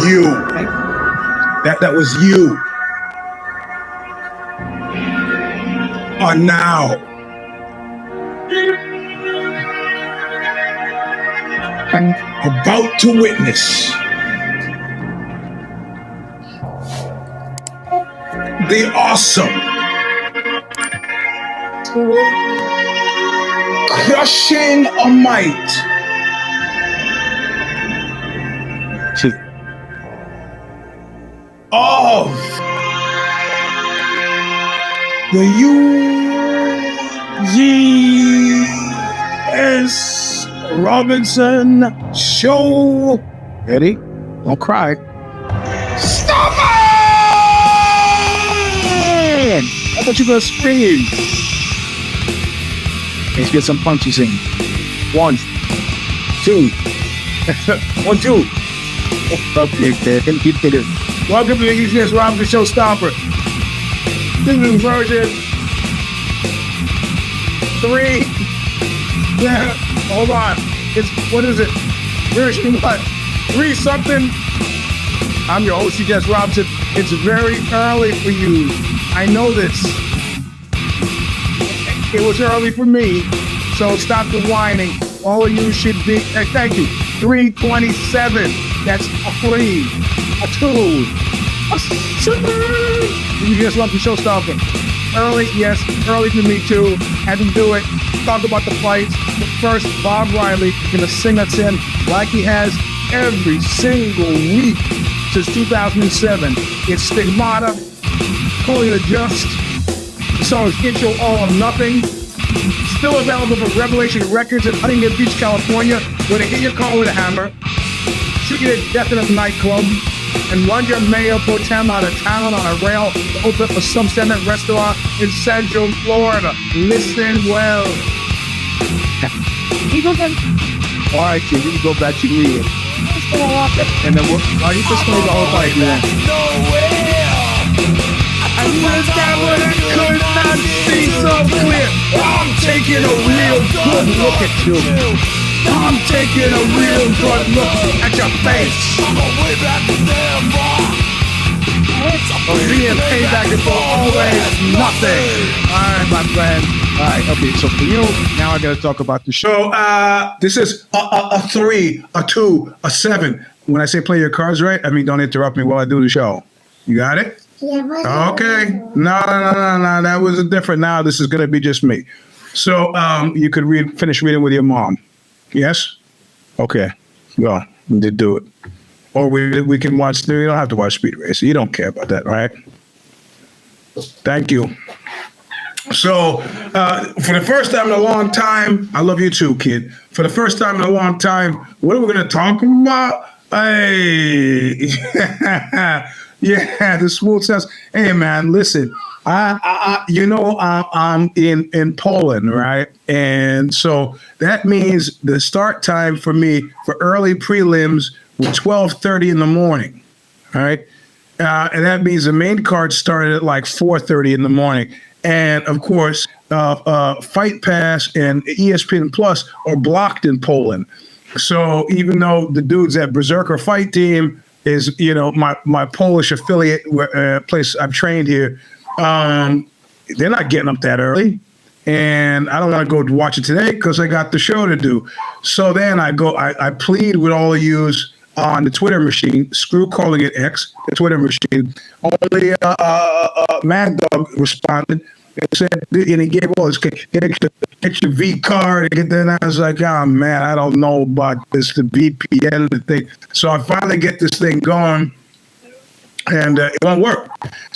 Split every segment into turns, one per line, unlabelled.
You. That was you. Are now about to witness the awesome, crushing a might of the Eugene S. Robinson Show. Ready? Don't cry. Stomper! I thought you were going to scream. Let's get some punches in. 1, 2. 1, 2. Welcome to the Eugene S. Robinson Show, Stomper. This is version 3. Yeah, hold on. What is it? Version what? 3 something. I'm your host, Eugene S. Robinson. It's very early for you. I know this. It was early for me, so stop the whining. All of you should be, thank you, 327. That's a 3, a 2, a 7. You just love the show, Stomper. Early, yes, early for me too. Had to do it. Talk about the fights. But first, Bob Riley gonna sing us in like he has every single week since 2007. It's Stigmata. Calling it Just. The song is Intro All or Nothing. Still available from Revelation Records in Huntington Beach, California, where they hit your car with a hammer, shoot you to death in a nightclub, and run your mayor pro tem out of town on a rail to open up a substandard restaurant in Central Florida. Listen well. All right, kid, you can go back to reading. And then you just going to hold like that. I looked out when I could not see so clear. I'm taking a real good look at you. I'm taking a real good look at your face. Being payback is for always nothing. All right, my friend. All right, okay, so for you, now I got to talk about the show. This is a 3, a 2, a 7. When I say play your cards right, I mean don't interrupt me while I do the show. You got it? Yeah, okay. No. That was different. Now this is going to be just me. So you could finish reading with your mom. Yes? Okay. Well, we did do it. Or we can watch. You don't have to watch Speed Racer. You don't care about that, right? Thank you. So for the first time in a long time, I love you too, kid. For the first time in a long time, what are we going to talk about? Hey. Yeah, the smooth sounds. Hey, man, listen. I'm in Poland, right? And so that means the start time for me for early prelims was 12:30 in the morning, all right? And that means the main card started at like 4:30 in the morning. And of course, Fight Pass and ESPN Plus are blocked in Poland. So even though the dudes at Berserker Fight Team is, my Polish affiliate place I've trained here, they're not getting up that early. And I don't want to go watch it today because I got the show to do. So then I plead with all of yous on the Twitter machine, screw calling it X, the Twitter machine. Only Mad Dog responded and said, and he gave all this, get your V card. And then I was like, oh man, I don't know about this, the VPN, the thing. So I finally get this thing going, and it won't work.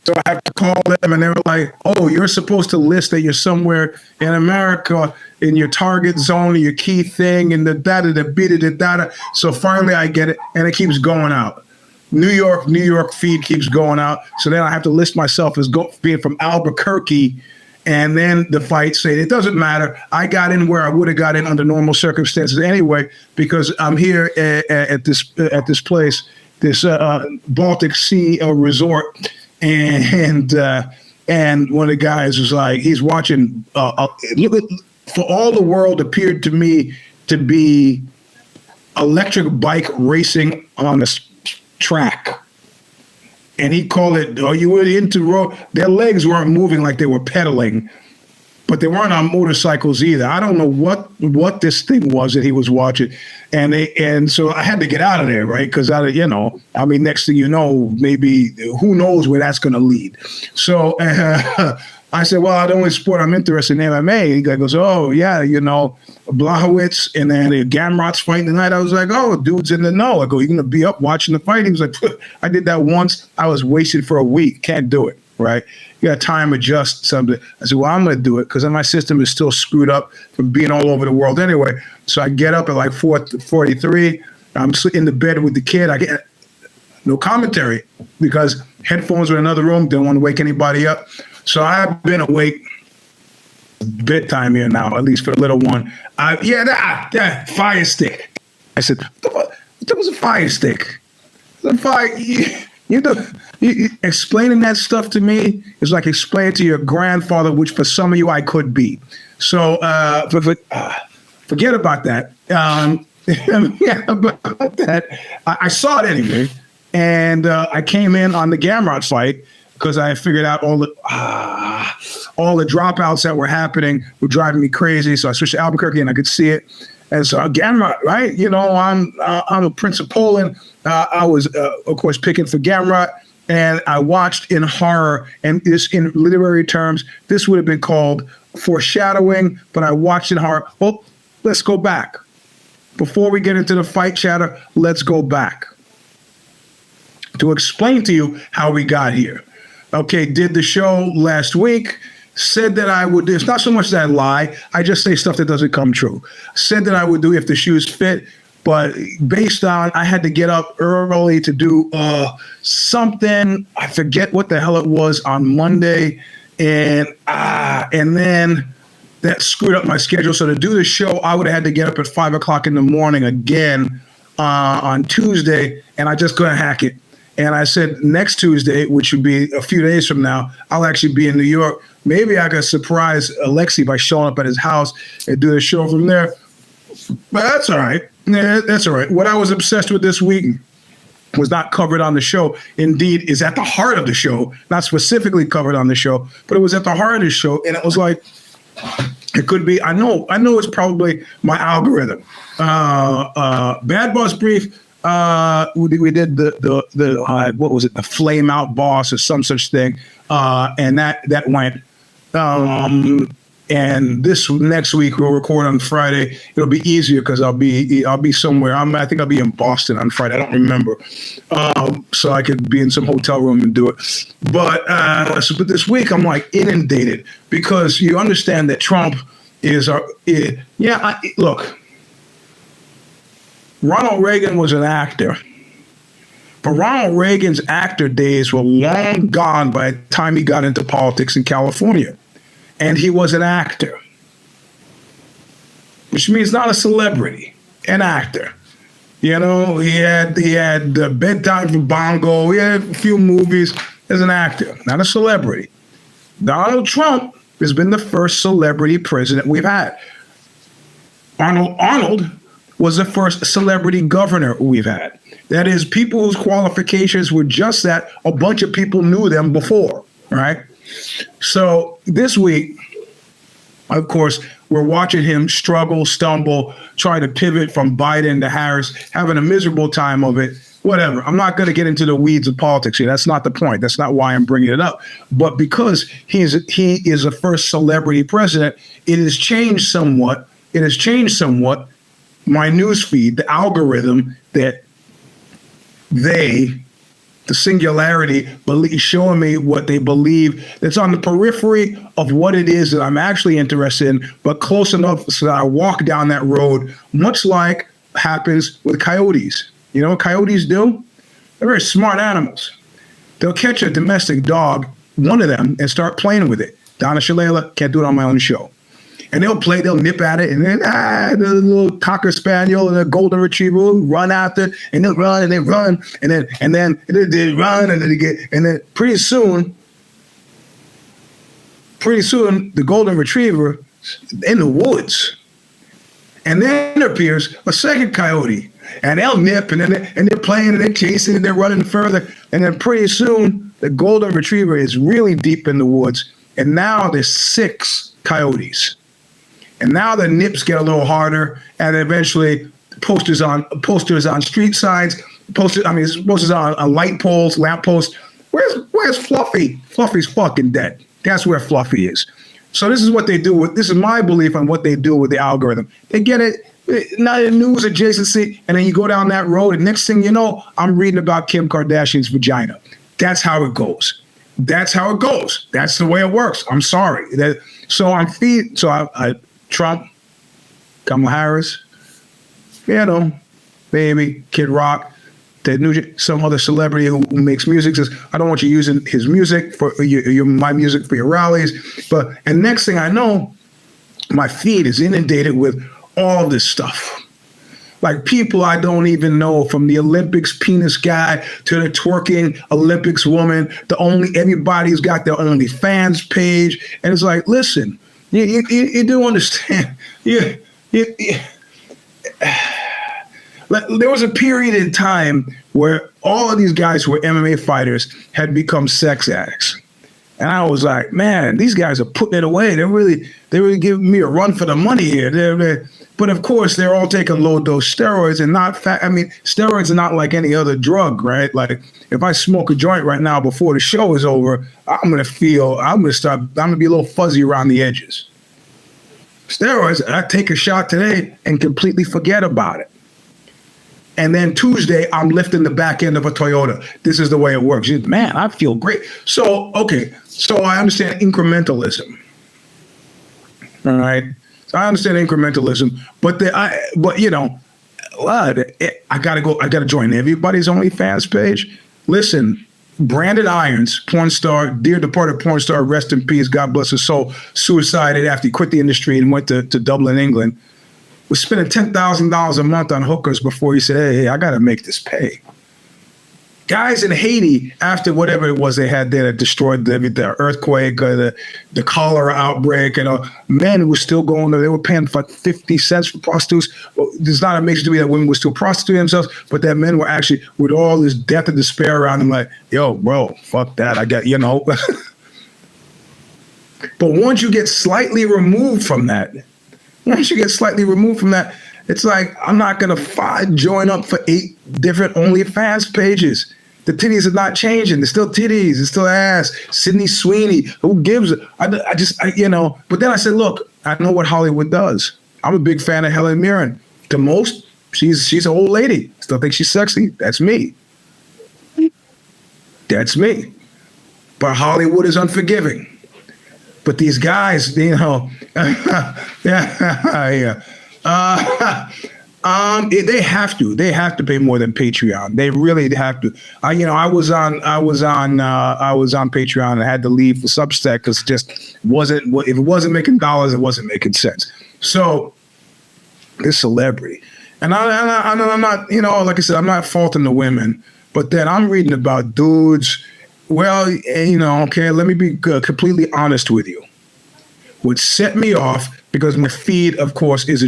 So I have to call them, and they were like, oh, you're supposed to list that you're somewhere in America in your target zone, your key thing, and the data, the beta, the data. So finally I get it, and it keeps going out. New York feed keeps going out. So then I have to list myself as being from Albuquerque, and then the fight say it doesn't matter. I got in where I would have got in under normal circumstances anyway, because I'm here at this place, this Baltic Sea resort, and one of the guys was like, he's watching. For all the world appeared to me to be electric bike racing on a track. And he called it, oh, you were into road. Their legs weren't moving like they were pedaling, but they weren't on motorcycles either. I don't know what this thing was that he was watching. And so I had to get out of there, right? Because next thing you know, maybe who knows where that's going to lead. So I said, well, the only sport I'm interested in MMA. He goes, oh, yeah, Blachowicz and then the Gamrot's fighting tonight. I was like, oh, dude's in the know. I go, you're going to be up watching the fight? He was like, I did that once. I was wasted for a week. Can't do it, right? You got to time adjust something. I said, well, I'm going to do it because my system is still screwed up from being all over the world anyway. So I get up at like 4:43. I'm in the bed with the kid. I get no commentary because headphones were in another room. Didn't want to wake anybody up. So I've been awake bedtime here now, at least for the little one. That fire stick. I said, there was a fire stick. The fire, you explaining that stuff to me is like explaining to your grandfather, which for some of you I could be. So forget about that. About that. I saw it anyway, and I came in on the Gamrot fight because I figured out all the dropouts that were happening were driving me crazy. So I switched to Albuquerque, and I could see it. And so Gamrot, right? I'm a Prince of Poland. I was, of course, picking for Gamrot, and I watched in horror. And this, in literary terms, this would have been called foreshadowing. But I watched in horror. Well, let's go back. Before we get into the fight chatter, let's go back to explain to you how we got here. Okay, did the show last week, said that I would, it's not so much that I lie, I just say stuff that doesn't come true. Said that I would do if the shoes fit, but based on, I had to get up early to do something, I forget what the hell it was, on Monday, and then that screwed up my schedule. So to do the show, I would have had to get up at 5 o'clock in the morning again on Tuesday, and I just couldn't hack it. And I said next Tuesday, which would be a few days from now, I'll actually be in New York. Maybe I could surprise Alexi by showing up at his house and do the show from there. But that's all right. Yeah, that's all right. What I was obsessed with this week was not covered on the show. Indeed, is at the heart of the show, not specifically covered on the show, but it was at the heart of the show. And it was like, it could be, I know it's probably my algorithm. Bad Boss Brief. We did the what was it, the Flame Out Boss or some such thing, and that went. And this next week we'll record on Friday. It'll be easier because I'll be somewhere. I think I'll be in Boston on Friday. I don't remember, so I could be in some hotel room and do it. But this week I'm like inundated because you understand that Trump is look. Ronald Reagan was an actor, but Ronald Reagan's actor days were long gone by the time he got into politics in California. And he was an actor, which means not a celebrity, an actor. He had Bedtime for Bongo, he had a few movies as an actor, not a celebrity. Donald Trump has been the first celebrity president we've had. Arnold was the first celebrity governor we've had. That is, people whose qualifications were just that. A bunch of people knew them before, right? So this week, of course, we're watching him struggle, stumble, try to pivot from Biden to Harris, having a miserable time of it. Whatever. I'm not going to get into the weeds of politics here. That's not the point. That's not why I'm bringing it up. But because he is the first celebrity president, it has changed somewhat. My news feed, the algorithm that the singularity, showing me what they believe that's on the periphery of what it is that I'm actually interested in, but close enough so that I walk down that road, much like happens with coyotes. You know what coyotes do? They're very smart animals. They'll catch a domestic dog, one of them, and start playing with it. Donna Shalala, can't do it on my own show. And they'll nip at it, and then the little Cocker Spaniel and the Golden Retriever will run after, and they'll run, and they run, and then they run, and then they get, and then pretty soon, the Golden Retriever in the woods, and then appears a second coyote, and they'll nip, and they're playing, and they're chasing, and they're running further, and then pretty soon the golden retriever is really deep in the woods, and now there's 6 coyotes, and now the nips get a little harder, and eventually posters on street signs, posters on light poles, lamp posts. Where's Fluffy? Fluffy's fucking dead. That's where Fluffy is. So this is what they do with, this is my belief on what they do with the algorithm. They get it, not a news adjacency, and then you go down that road, and next thing you know, I'm reading about Kim Kardashian's vagina. That's how it goes. That's how it goes. That's the way it works. I'm sorry. Trump, Kamala Harris, baby, Kid Rock, some other celebrity who makes music says, I don't want you using his music for my music for your rallies. And next thing I know, my feed is inundated with all this stuff. Like people I don't even know, from the Olympics penis guy to the twerking Olympics woman, everybody's got their OnlyFans page. And it's like, listen, you do understand. There was a period in time where all of these guys who were MMA fighters had become sex addicts. And I was like, man, these guys are putting it away. They're really giving me a run for the money here. But of course, they're all taking low dose steroids and not fat. I mean, steroids are not like any other drug, right? Like if I smoke a joint right now before the show is over, I'm going to be a little fuzzy around the edges. Steroids, I take a shot today and completely forget about it. And then Tuesday, I'm lifting the back end of a Toyota. This is the way it works. Man, I feel great. So, okay. So I understand incrementalism. All right. So I understand incrementalism, but I gotta join everybody's OnlyFans page. Listen, Brandon Irons, porn star, dear departed porn star, rest in peace, God bless his soul, suicided after he quit the industry and went to Dublin, England. Was spending $10,000 a month on hookers before he said, hey, I got to make this pay. Guys in Haiti, after whatever it was they had there that destroyed the earthquake, the cholera outbreak, men were still going there. They were paying for 50 cents for prostitutes. Well, there's not a major to me that women were still prostituting themselves, but that men were actually, with all this death and despair around them, like, yo, bro, fuck that. I got, But once you get slightly removed from that, it's like, I'm not going to join up for 8 different OnlyFans pages. The titties are not changing. They're still titties. It's still ass. Sydney Sweeney. Who gives it? But then I said, look, I know what Hollywood does. I'm a big fan of Helen Mirren. To most, she's an old lady. Still think she's sexy. That's me. But Hollywood is unforgiving. But these guys, they have to pay more than Patreon. They really have to. I was on Patreon and I had to leave for Substack because it just wasn't. If it wasn't making dollars, it wasn't making sense. So this celebrity, and I'm not, like I said, I'm not faulting the women, but then I'm reading about dudes. Well, okay, let me be completely honest with you. What set me off, because my feed, of course, is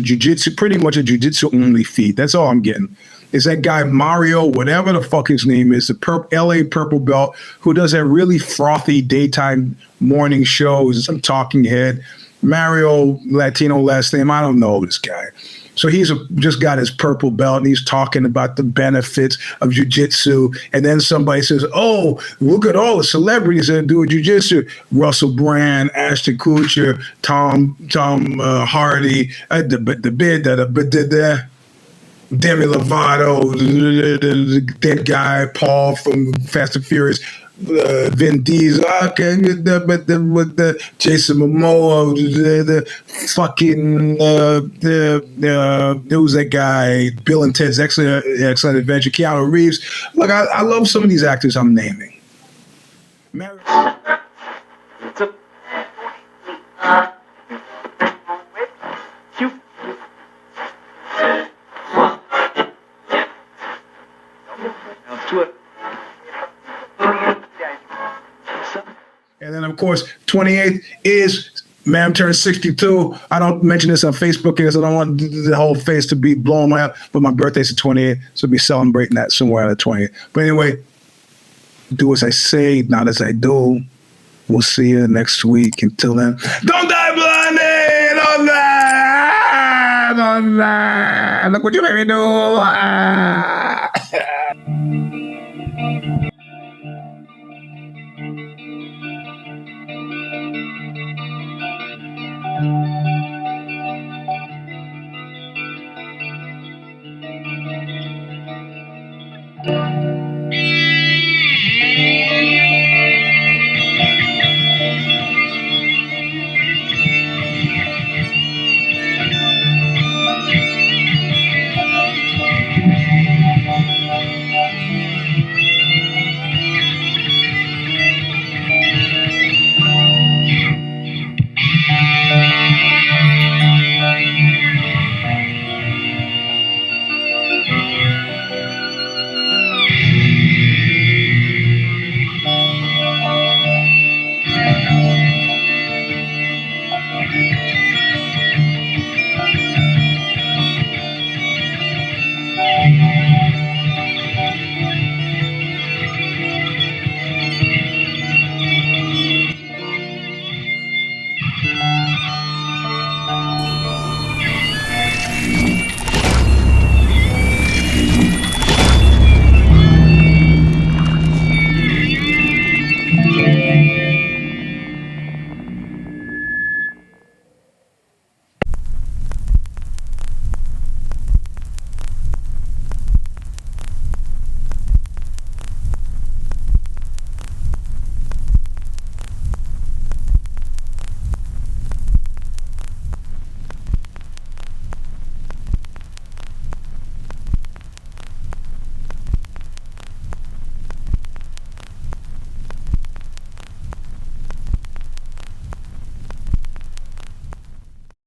pretty much a jiu-jitsu only feed. That's all I'm getting. Is that guy Mario, whatever the fuck his name is, the LA purple belt, who does that really frothy daytime morning shows, some talking head. Mario, Latino last name, I don't know this guy. So he's just got his purple belt and he's talking about the benefits of jiu-jitsu. And then somebody says, oh, look at all the celebrities that do jiu-jitsu. Russell Brand, Ashton Kutcher, Tom Hardy, Demi Lovato, the dead guy, Paul from Fast and Furious. Vin Diesel, okay, with the Jason Momoa, the fucking who's that guy? Bill and Ted's Excellent Adventure, Keanu Reeves. Look, I love some of these actors I'm naming. And then, of course, 28th is ma'am turned 62. I don't mention this on Facebook because I don't want the whole face to be blown out. But my birthday's the 28th, so I'll be celebrating that somewhere on the 28th. But anyway, do as I say, not as I do. We'll see you next week. Until then, don't die blinded! Don't die! Don't die! Look what you made me do!